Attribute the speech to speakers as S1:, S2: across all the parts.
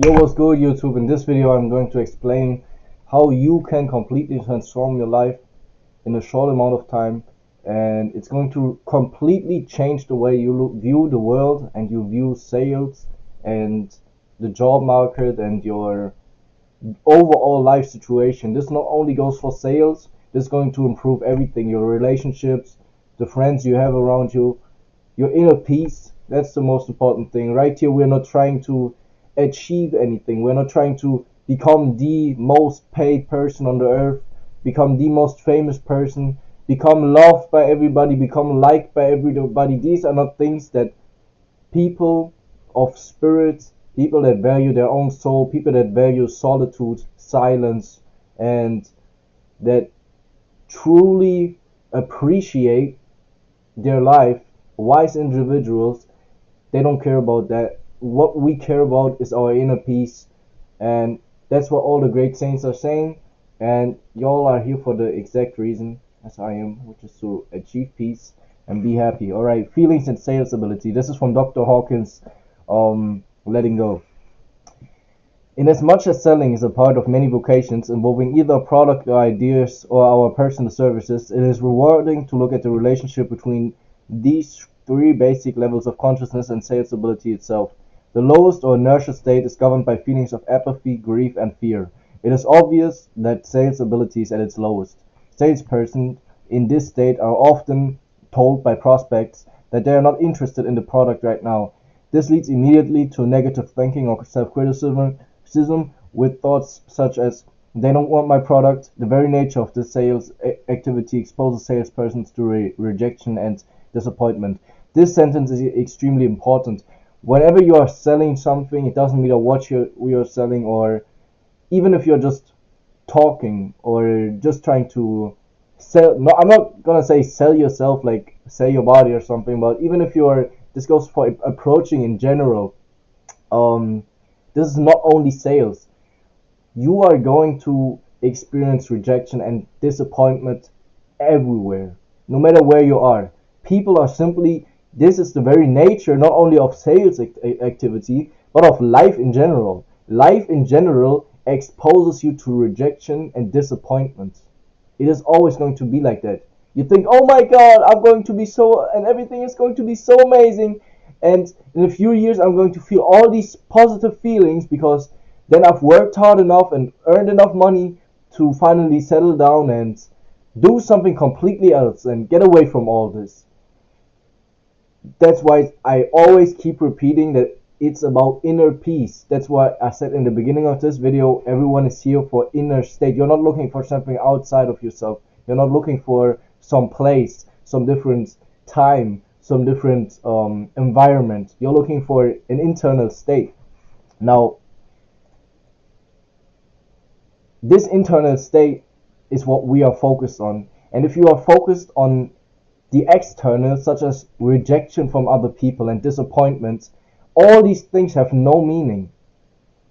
S1: Yo, what's good, YouTube? In this video, I'm going to explain how you can completely transform your life in a short amount of time, and it's going to completely change the way you view the world and you view sales and the job market and your overall life situation. This not only goes for sales, this is going to improve everything, your relationships, the friends you have around you, your inner peace. That's the most important thing. Right here, we're not trying to achieve anything. We're not trying to become the most paid person on the earth, become the most famous person, become loved by everybody, become liked by everybody. These are not things that people of spirit, people that value their own soul, people that value solitude, silence, and that truly appreciate their life, wise individuals, they don't care about that. What we care about is our inner peace, and that's what all the great saints are saying. And y'all are here for the exact reason, as I am, which is to achieve peace and be happy. All right, feelings and sales ability. This is from Dr. Hawkins. Letting go. Inasmuch as selling is a part of many vocations involving either a product or ideas or our personal services, it is rewarding to look at the relationship between these three basic levels of consciousness and sales ability itself. The lowest or inertial state is governed by feelings of apathy, grief, and fear. It is obvious that sales ability is at its lowest. Salespersons in this state are often told by prospects that they are not interested in the product right now. This leads immediately to negative thinking or self-criticism with thoughts such as, they don't want my product. The very nature of this sales activity exposes salespersons to rejection and disappointment. This sentence is extremely important. Whenever you are selling something, it doesn't matter what you're selling, or even if you're just talking or just trying to sell. No, I'm not gonna say sell yourself, like sell your body or something, but even if you're, this goes for approaching in general. Um, this is not only sales. You are going to experience rejection and disappointment everywhere, no matter where you are. People are simply, this is the very nature not only of sales activity, but of life in general. Life in general exposes you to rejection and disappointment. It is always going to be like that. You think, oh my god, I'm going to be so, and everything is going to be so amazing. And in a few years, I'm going to feel all these positive feelings because then I've worked hard enough and earned enough money to finally settle down and do something completely else and get away from all this. That's why I always keep repeating that it's about inner peace. That's why I said in the beginning of this video, everyone is here for inner state. You're not looking for something outside of yourself. You're not looking for some place, some different time, some different environment. You're looking for an internal state. Now, this internal state is what we are focused on. And if you are focused on the external, such as rejection from other people and disappointments, all these things have no meaning.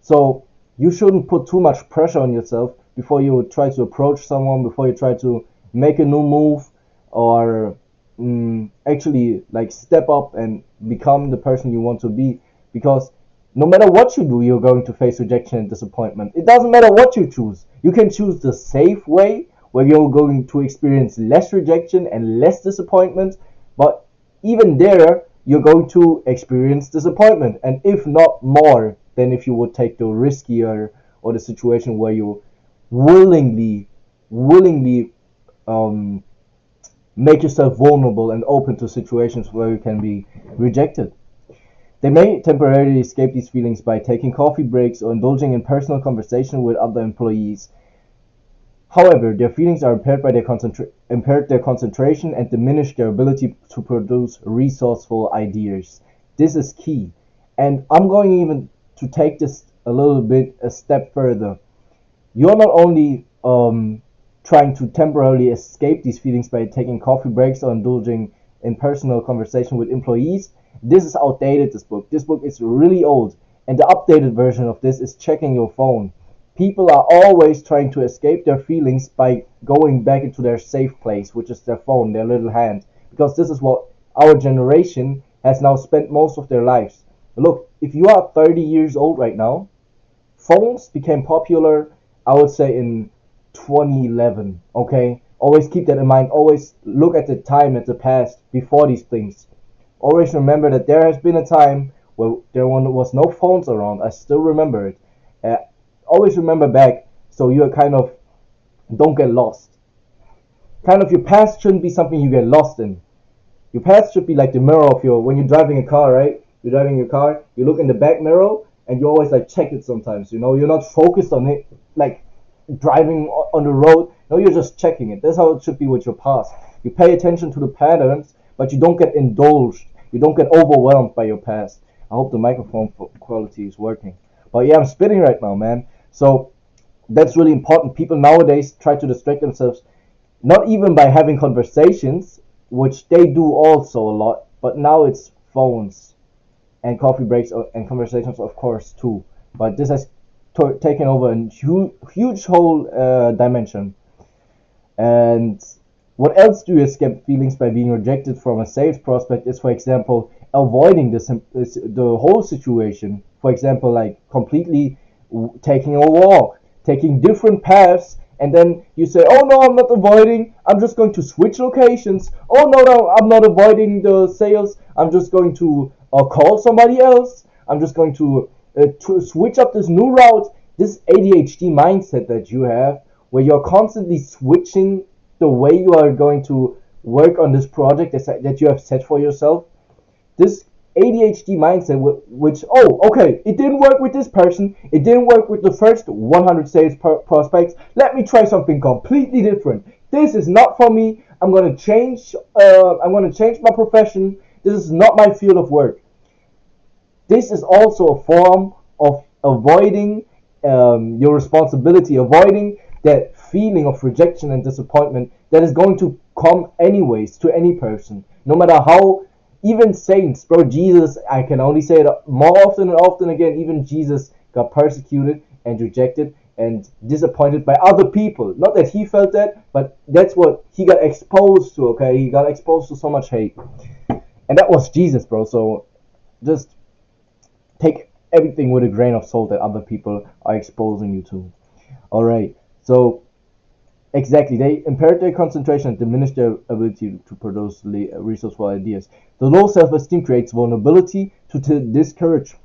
S1: So you shouldn't put too much pressure on yourself before you try to approach someone, before you try to make a new move, or actually like step up and become the person you want to be. Because no matter what you do, you're going to face rejection and disappointment. It doesn't matter what you choose. You can choose the safe way, where you're going to experience less rejection and less disappointment, but even there, you're going to experience disappointment, and if not more than if you would take the riskier or the situation where you willingly um, make yourself vulnerable and open to situations where you can be rejected. They may temporarily escape these feelings by taking coffee breaks or indulging in personal conversation with other employees. However, their feelings are impaired by their concentration and diminish their ability to produce resourceful ideas. This is key. And I'm going even to take this a little bit a step further. You're not only trying to temporarily escape these feelings by taking coffee breaks or indulging in personal conversation with employees. This is outdated, this book. This book is really old. And the updated version of this is checking your phone. People are always trying to escape their feelings by going back into their safe place, which is their phone, their little hand. Because this is what our generation has now spent most of their lives. Look, if you are 30 years old right now, Phones became popular, I would say, in 2011. Okay, always keep that in mind. Always look at the time, at the past, before these things. Always remember that there has been a time where there was no phones around. I still remember it. Uh, Always remember back, so you kind of don't get lost. Kind of your past shouldn't be something you get lost in. Your past should be like the mirror of your, when you're driving a car, right? You're driving your car, you look in the back mirror and you always like check it sometimes, you know? You're not focused on it like driving on the road. No, you're just checking it. That's how it should be with your past. You pay attention to the patterns, but you don't get indulged. You don't get overwhelmed by your past. I hope the microphone quality is working. But yeah, I'm spitting right now, man. So that's really important. People nowadays try to distract themselves not even by having conversations, which they do also a lot, but now it's phones and coffee breaks and conversations, of course, too. But this has taken over a huge whole dimension. And what else do you escape feelings by being rejected from a sales prospect is, for example, avoiding the whole situation. For example, like completely taking a walk, taking different paths, and then you say, "Oh no, I'm not avoiding. I'm just going to switch locations. Oh no, no, I'm not avoiding the sales. I'm just going to call somebody else. I'm just going to switch up this new route." This ADHD mindset that you have, where you're constantly switching the way you are going to work on this project that you have set for yourself. This ADHD mindset, which, oh, okay, it didn't work with this person, it didn't work with the first 100 sales prospects. Let me try something completely different. This is not for me. I'm gonna change. I'm gonna change my profession. This is not my field of work. This is also a form of avoiding your responsibility, avoiding that feeling of rejection and disappointment that is going to come anyways to any person, no matter how. Even saints, bro, Jesus, I can only say it more often and often again, even Jesus got persecuted and rejected and disappointed by other people. Not that he felt that, but that's what he got exposed to, okay? He got exposed to so much hate. And that was Jesus, bro. So just take everything with a grain of salt that other people are exposing you to. Alright, so exactly, they impaired their concentration and diminished their ability to produce resourceful ideas. The low self-esteem creates vulnerability to discouragement,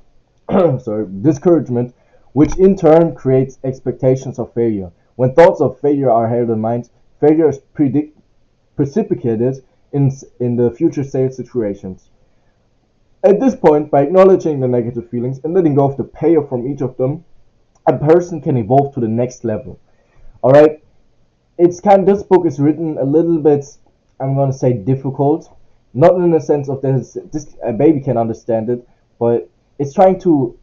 S1: which in turn creates expectations of failure. When thoughts of failure are held in mind, failure is precipitated in the future sales situations. At this point, by acknowledging the negative feelings and letting go of the payoff from each of them, a person can evolve to the next level. Alright? It's kind of, this book is written a little bit, I'm gonna say, difficult, not in the sense of this a baby can understand it, but it's trying to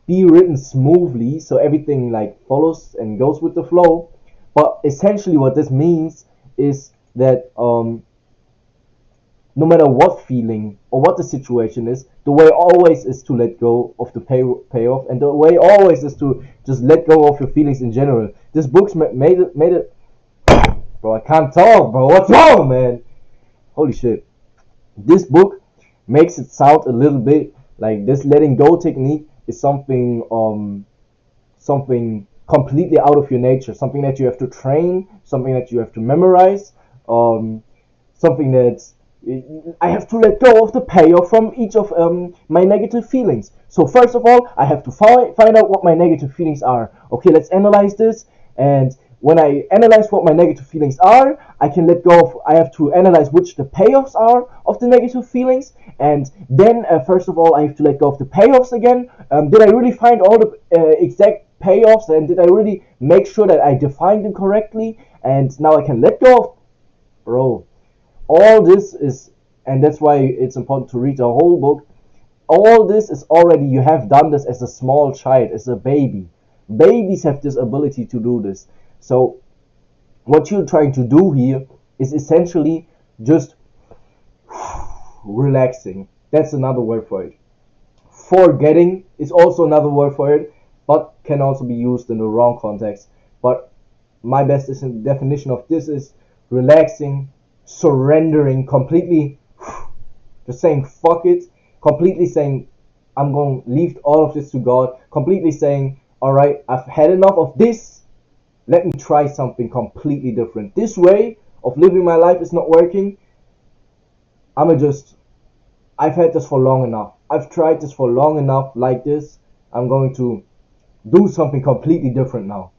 S1: be written smoothly so everything like follows and goes with the flow. But essentially what this means is that no matter what feeling or what the situation is, the way always is to let go of the payoff, and the way always is to just let go of your feelings in general. This book's made it. Bro, I can't talk, bro. What's wrong, man? Holy shit. This book makes it sound a little bit like this letting go technique is something completely out of your nature, something that you have to train, something that you have to memorize, something that's I have to let go of the payoff from each of my negative feelings. So first of all, I have to find out what my negative feelings are. Okay, let's analyze this. And when I analyze what my negative feelings are, I can let go of, I have to analyze which the payoffs are of the negative feelings. And then first of all, I have to let go of the payoffs again. Did I really find all the exact payoffs, and did I really make sure that I defined them correctly? And now I can let go of, bro. All this is, and that's why it's important to read the whole book. All this is already, you have done this as a small child, as a baby. Babies have this ability to do this. So what you're trying to do here is essentially just relaxing. That's another word for it. Forgetting is also another word for it, but can also be used in the wrong context. But my best definition of this is relaxing, surrendering, completely just saying fuck it, completely saying I'm going to leave all of this to God, completely saying all right, I've had enough of this. Let me try something completely different. This way of living my life is not working. I'ma just, I've had this for long enough. I've tried this for long enough like this. I'm going to do something completely different now.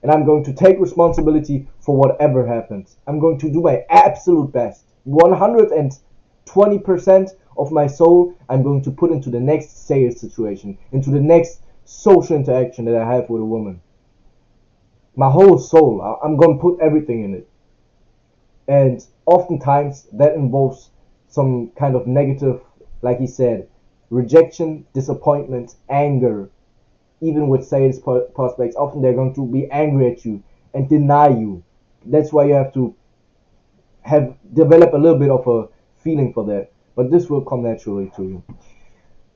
S1: And I'm going to take responsibility for whatever happens. I'm going to do my absolute best. 120% of my soul I'm going to put into the next sales situation, into the next social interaction that I have with a woman. My whole soul, I'm going to put everything in it. And oftentimes that involves some kind of negative, like he said, rejection, disappointment, anger. Even with sales prospects, often they're going to be angry at you and deny you. That's why you have to have develop a little bit of a feeling for that. But this will come naturally to you.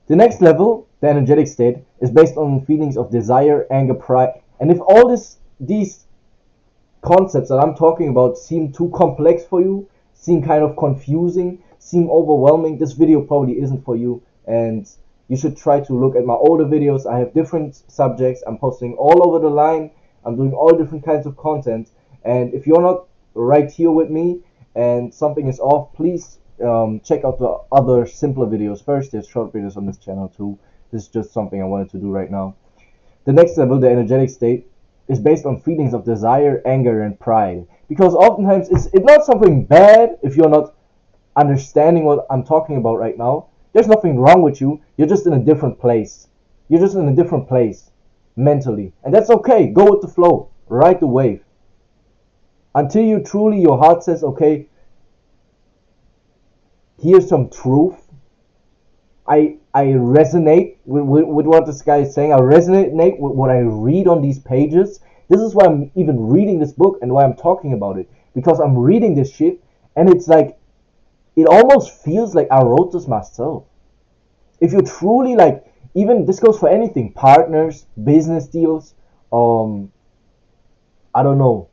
S1: The next level, the energetic state, is based on feelings of desire, anger, pride. And if all these concepts that I'm talking about seem too complex for you, seem kind of confusing, seem overwhelming, this video probably isn't for you. And you should try to look at my older videos. I have different subjects. I'm posting all over the line. I'm doing all different kinds of content. And if you're not right here with me and something is off, please check out the other simpler videos first. There's short videos on this channel too. This is just something I wanted to do right now. The next level, the energetic state, is based on feelings of desire, anger, and pride. Because oftentimes it's not something bad if you're not understanding what I'm talking about right now. There's nothing wrong with you. You're just in a different place. You're just in a different place mentally. And that's okay. Go with the flow. Ride the wave. Until you truly, your heart says, okay, here's some truth. I resonate with what this guy is saying. I resonate with what I read on these pages. This is why I'm even reading this book and why I'm talking about it. Because I'm reading this shit and it's like, it almost feels like I wrote this myself. If you truly like, even this goes for anything, partners, business deals, I don't know,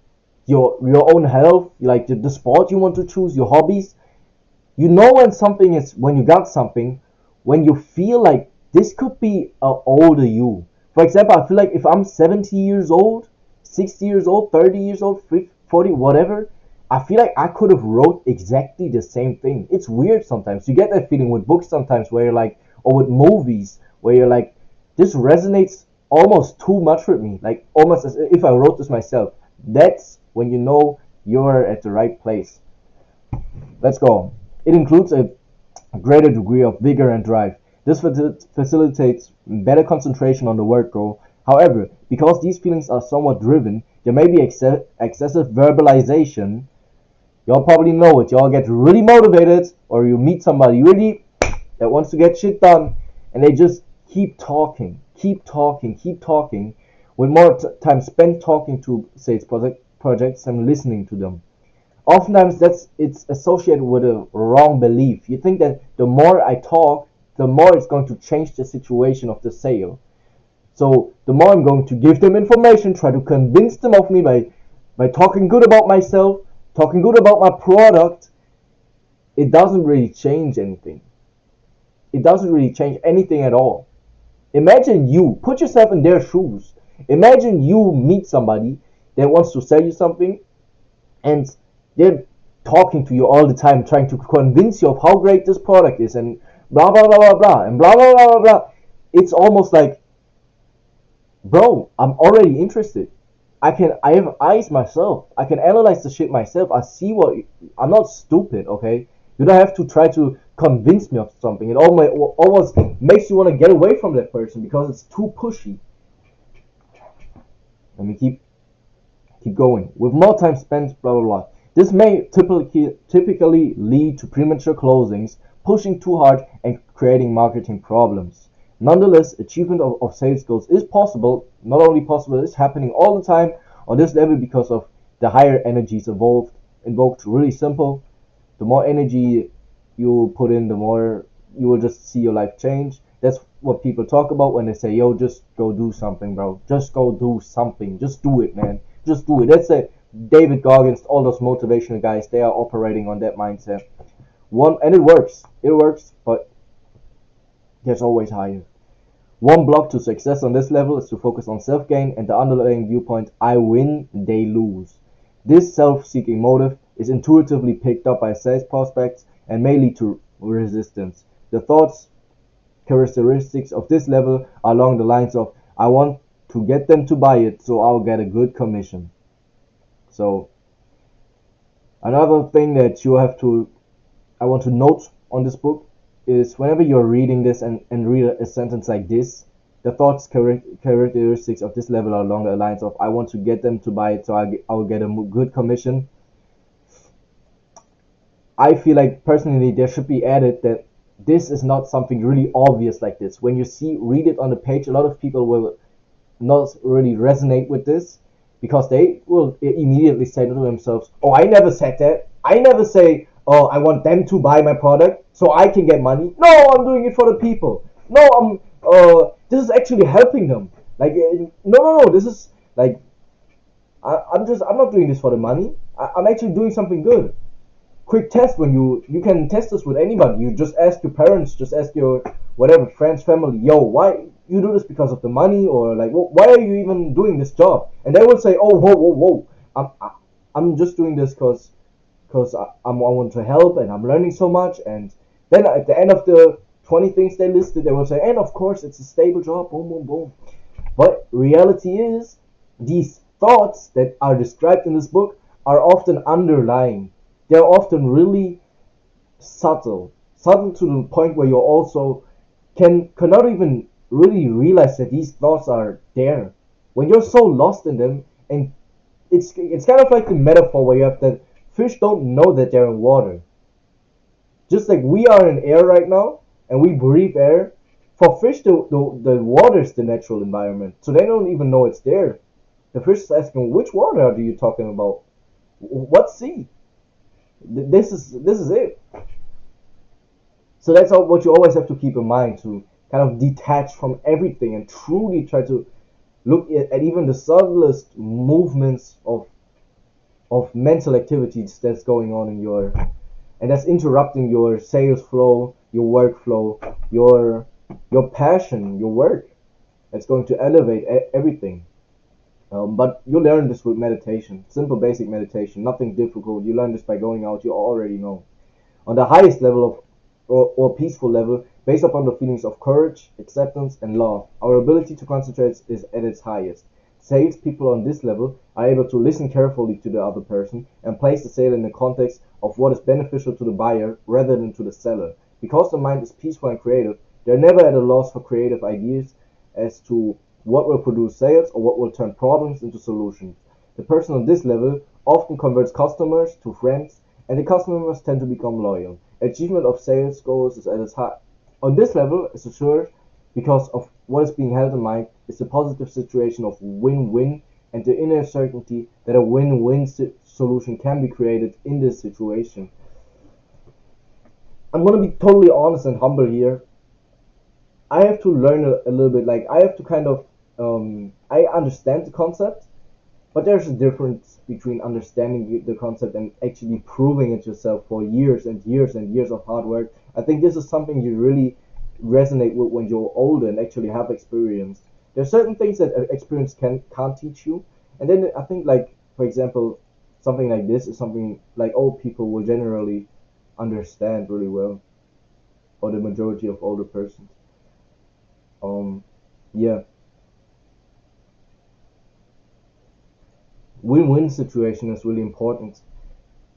S1: your own health, like the sport you want to choose, your hobbies. You know when you got something, when you feel like this could be an older you. For example, I feel like if I'm 70 years old, 60 years old, 30 years old, 50, 40, whatever, I feel like I could have wrote exactly the same thing. It's weird sometimes. You get that feeling with books sometimes where you're like, or with movies, where you're like, this resonates almost too much with me. Like almost as if I wrote this myself. That's when you know you're at the right place. Let's go. It includes a greater degree of vigor and drive. This facilitates better concentration on the work goal. However, because these feelings are somewhat driven, there may be excessive verbalization. Y'all probably know it. Y'all get really motivated, or you meet somebody really that wants to get shit done, and they just keep talking, with more time spent talking to sales projects and listening to them. Oftentimes it's associated with a wrong belief. You think that the more I talk, the more it's going to change the situation of the sale. So the more I'm going to give them information, try to convince them of me by talking good about myself, talking good about my product, it doesn't really change anything. It doesn't really change anything at all. Imagine you, put yourself in their shoes. Imagine you meet somebody that wants to sell you something and they're talking to you all the time, trying to convince you of how great this product is and blah blah blah blah blah and blah blah blah blah blah. It's almost like, bro, I'm already interested. I have eyes myself. I can analyze the shit myself. I'm not stupid, okay? You don't have to try to convince me of something. It almost makes you want to get away from that person because it's too pushy. Let me keep going. With more time spent, blah blah blah. This may typically lead to premature closings, pushing too hard, and creating marketing problems. Nonetheless, achievement of sales goals is possible. Not only possible, it's happening all the time on this level because of the higher energies invoked. Really simple. The more energy you put in, the more you will just see your life change. That's what people talk about when they say, yo, just go do something, bro. Just go do something. Just do it, man. Just do it. That's it. David Goggins, all those motivational guys, they are operating on that mindset. And it works. It works, but there's always higher. One block to success on this level is to focus on self-gain and the underlying viewpoint I win, they lose. This self-seeking motive is intuitively picked up by sales prospects and may lead to resistance. The thoughts characteristics of this level are along the lines of I want to get them to buy it so I'll get a good commission. So another thing that I want to note on this book is whenever you're reading this and read a sentence like this, the thoughts characteristics of this level are along the lines of I want to get them to buy it so I'll get a good commission. I feel like personally there should be added that this is not something really obvious like this. When you read it on the page, a lot of people will not really resonate with this because they will immediately say to themselves, "Oh, I never said that. I never say, oh, I want them to buy my product so I can get money. No, I'm doing it for the people. No, this is actually helping them. Like, no. This is like, I'm not doing this for the money. I'm actually doing something good. Quick test when you can test this with anybody. You just ask your parents, just ask your whatever friends, family, yo, why you do this because of the money or like why are you even doing this job? And they will say, oh, whoa, I'm just doing this because I want to help and I'm learning so much. And then at the end of the 20 things they listed, they will say, and of course it's a stable job, boom, boom, boom. But reality is, these thoughts that are described in this book are often underlying. They're often really subtle to the point where you also cannot even really realize that these thoughts are there. When you're so lost in them, and it's kind of like the metaphor where you have that fish don't know that they're in water. Just like we are in air right now, and we breathe air. For fish, the water is the natural environment, so they don't even know it's there. The fish is asking, "Which water are you talking about? What sea?" This is it. So that's what you always have to keep in mind, to kind of detach from everything and truly try to look at even the subtlest movements of mental activities that's going on in and that's interrupting your sales flow, your workflow, your passion, your work. That's going to elevate everything. But you learn this with meditation, simple basic meditation, nothing difficult. You learn this by going out. You already know. On the highest level of or peaceful level, based upon the feelings of courage, acceptance, and love, our ability to concentrate is at its highest. Sales people on this level are able to listen carefully to the other person and place the sale in the context of what is beneficial to the buyer rather than to the seller. Because the mind is peaceful and creative, they're never at a loss for creative ideas as to what will produce sales or what will turn problems into solutions. The person on this level often converts customers to friends, and the customers tend to become loyal. Achievement of sales goals is at its high. On this level is assured because of what is being held in mind is the positive situation of win-win and the inner certainty that a win-win solution can be created in this situation. I'm going to be totally honest and humble here. I have to learn a little bit. Like, I have to kind of, I understand the concept, but there's a difference between understanding the concept and actually proving it yourself for years and years and years of hard work. I think this is something you really resonate with when you're older and actually have experience. There's certain things that experience can't teach you, and then I think, like, for example, something like this is something like old people will generally understand really well, or the majority of older persons. Yeah, win-win situation is really important.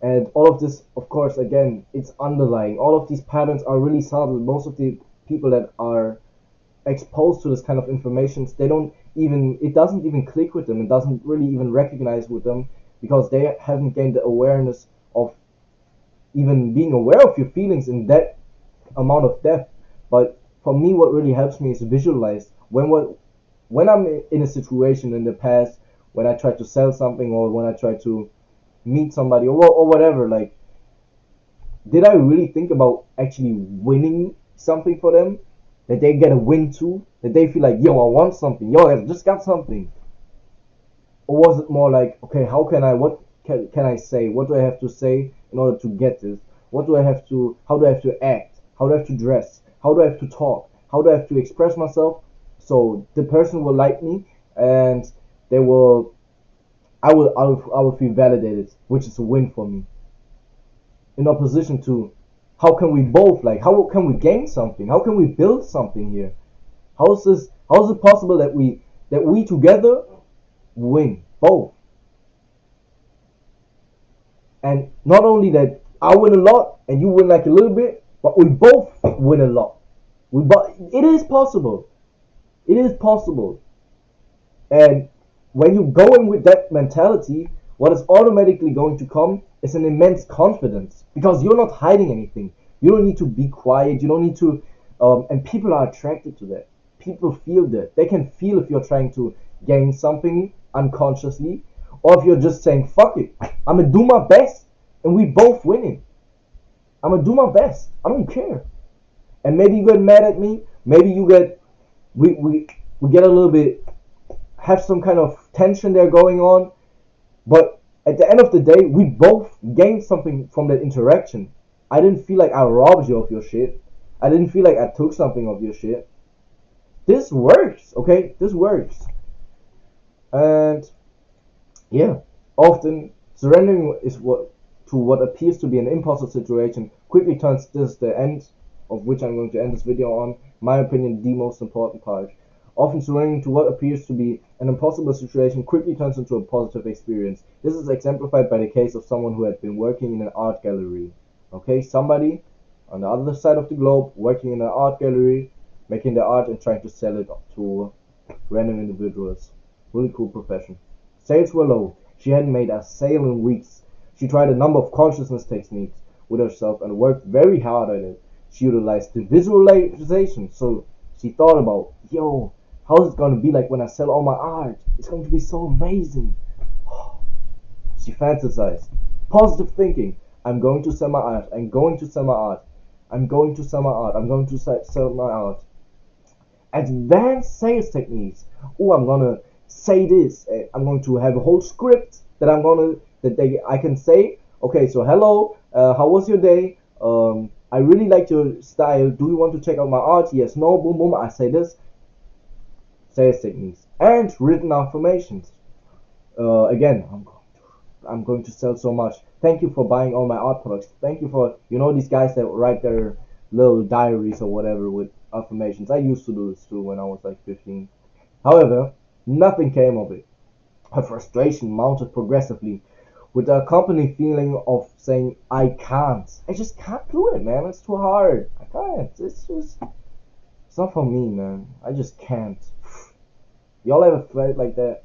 S1: And all of this, of course, again, it's underlying. All of these patterns are really subtle. Most of the people that are exposed to this kind of information, it doesn't even click with them. It doesn't really even recognize with them because they haven't gained the awareness of even being aware of your feelings in that amount of depth. But for me, what really helps me is visualize when I'm in a situation in the past when I try to sell something or when I try to meet somebody or whatever. Like, did I really think about actually winning something for them? That they get a win too? That they feel like, yo, I want something. Yo, I just got something. Or was it more like, okay, what can I say? What do I have to say in order to get this? How do I have to act? How do I have to dress? How do I have to talk? How do I have to express myself So the person will like me, and they will I will feel validated, which is a win for me. In opposition to how can we both, like, how can we gain something? How can we build something here? How is it possible that we together win both? And not only that, I win a lot and you win like a little bit, but we both win a lot. It is possible. It is possible. And when you go in with that mentality, what is automatically going to come is an immense confidence, because you're not hiding anything. You don't need to be quiet. You don't need to, and people are attracted to that. People feel that. They can feel if you're trying to gain something unconsciously, or if you're just saying, fuck it, I'm gonna do my best, and we both winning. I'm gonna do my best. I don't care. And maybe you get mad at me. Maybe you get, we get a little bit, have some kind of tension there going on. But at the end of the day, we both gained something from that interaction. I didn't feel like I robbed you of your shit. I didn't feel like I took something of your shit. This works, okay? This works. And yeah, often surrendering is what appears to be an impossible situation quickly turns this the end of which I'm going to end this video on. My opinion, the most important part. Often surrendering to what appears to be an impossible situation quickly turns into a positive experience. This is exemplified by the case of someone who had been working in an art gallery. Okay, somebody on the other side of the globe working in an art gallery, making the art and trying to sell it to random individuals. Really cool profession. Sales were low. She hadn't made a sale in weeks. She tried a number of consciousness techniques with herself and worked very hard at it. She utilized the visualization, so she thought about, yo, how's it gonna be like when I sell all my art? It's going to be so amazing. She fantasized. Positive thinking. I'm going to sell my art. I'm going to sell my art. I'm going to sell my art. I'm going to sell my art. Advanced sales techniques. Oh, I'm gonna say this. I'm going to have a whole script that I can say. Okay, so hello. How was your day? I really like your style. Do you want to check out my art? Yes, no, boom, boom. I say this. Sales techniques and written affirmations. Again, I'm going to sell so much. Thank you for buying all my art products. Thank you for, these guys that write their little diaries or whatever with affirmations. I used to do this too when I was like 15. However, nothing came of it. Her frustration mounted progressively, with the accompanying feeling of saying, I just can't do it, man. It's too hard. I can't. It's not for me, man. I just can't. Y'all ever felt like that?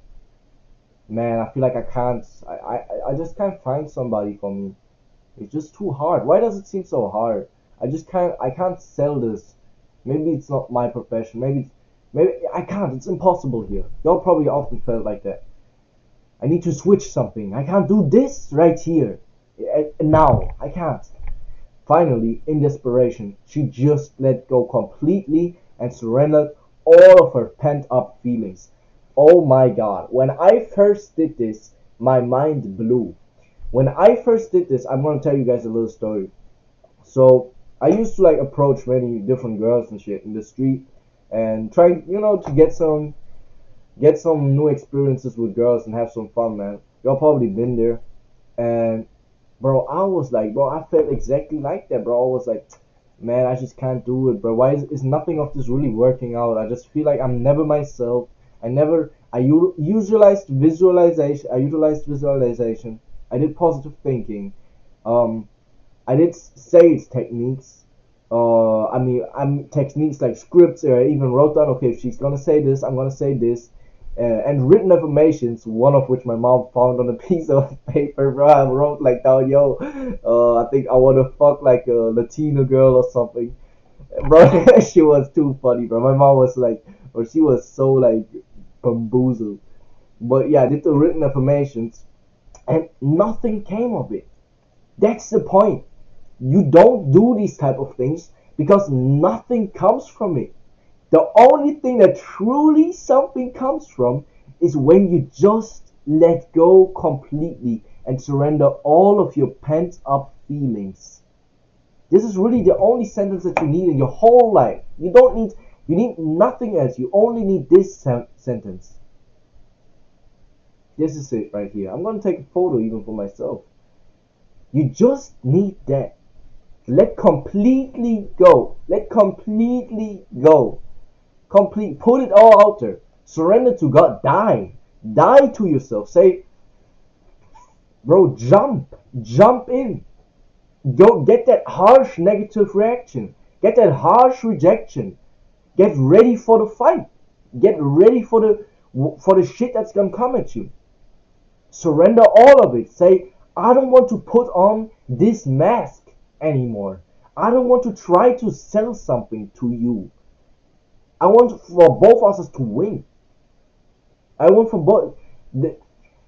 S1: Man, I feel like I can't. I just can't find somebody for me. It's just too hard. Why does it seem so hard? I can't sell this. Maybe it's not my profession. Maybe I can't. It's impossible here. Y'all probably often felt like that. I need to switch something. I can't do this right here. Now. I can't. Finally, in desperation, she just let go completely and surrendered all of her pent-up feelings. Oh my god. When I first did this, my mind blew. When I first did this, I'm going to tell you guys a little story. So, I used to like approach many different girls and shit in the street and try, to get some new experiences with girls and have some fun, man. Y'all probably been there. And bro, I felt exactly like that, bro. I was like, man, I just can't do it, bro. Why is nothing of this really working out? I just feel like I'm never myself. I utilized visualization. I did positive thinking. I did sales techniques. I'm techniques like scripts. I even wrote down, okay, if she's gonna say this, I'm gonna say this. And written affirmations, one of which my mom found on a piece of paper, bro. I wrote like down, yo, I think I wanna fuck like a Latina girl or something, bro. She was too funny, bro. My mom was like, or she was so like bamboozled. But yeah, I did the written affirmations, and nothing came of it. That's the point. You don't do these type of things because nothing comes from it. The only thing that truly something comes from is when you just let go completely and surrender all of your pent up feelings. This is really the only sentence that you need in your whole life. You You need nothing else. You only need this sentence. This is it right here. I'm gonna take a photo even for myself. You just need that. Let completely go. Let completely go. Complete. Put it all out there. Surrender to God. Die. Die to yourself. Say, bro, jump. Jump in. Go get that harsh negative reaction. Get that harsh rejection. Get ready for the fight. Get ready for the shit that's gonna come at you. Surrender all of it. Say, I don't want to put on this mask anymore. I don't want to try to sell something to you. I want for both of us to win. I want for both. You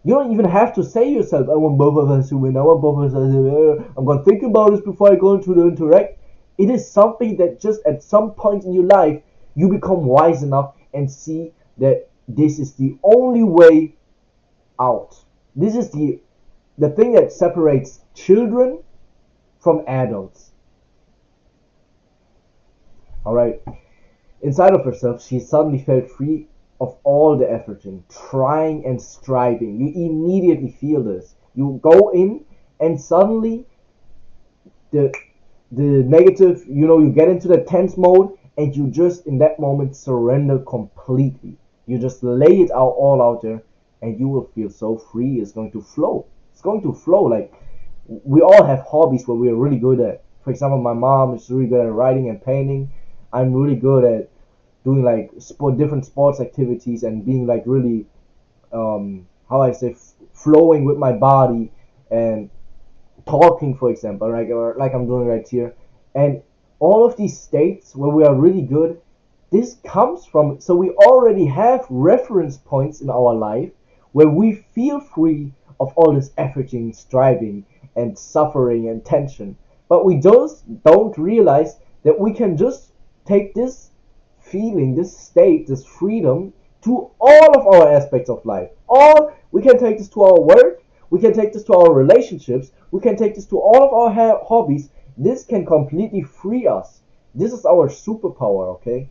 S1: don't even have to say yourself, I want both of us to win. I want both of us to win. I'm going to think about this before I go into the interact. It is something that just at some point in your life, you become wise enough and see that this is the only way out. This is the thing that separates children from adults. Alright. Inside of herself, she suddenly felt free of all the efforting, trying and striving. You immediately feel this. You go in and suddenly the negative, you get into the tense mode and you just in that moment surrender completely. You just lay it out all out there and you will feel so free. It's going to flow. It's going to flow. Like, we all have hobbies where we're really good at. For example, my mom is really good at writing and painting. I'm really good at doing like different sports activities and being like really how I say flowing with my body and talking, for example, like I'm doing right here. And all of these states where we are really good, this comes from, so we already have reference points in our life where we feel free of all this efforting, striving, and suffering and tension. But we just don't realize that we can just take this feeling, this state, this freedom to all of our aspects of life. All we can take this to our work, we can take this to our relationships, we can take this to all of our hobbies. This can completely free us. This is our superpower, okay?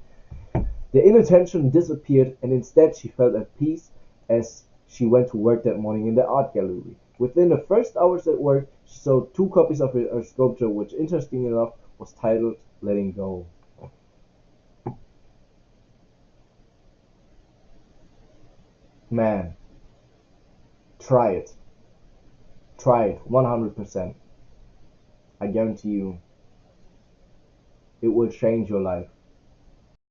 S1: The inner tension disappeared, and instead she felt at peace as she went to work that morning in the art gallery. Within the first hours at work, she saw 2 copies of her sculpture, which, interestingly enough, was titled Letting Go. Man, try it. Try it 100%. I guarantee you, it will change your life.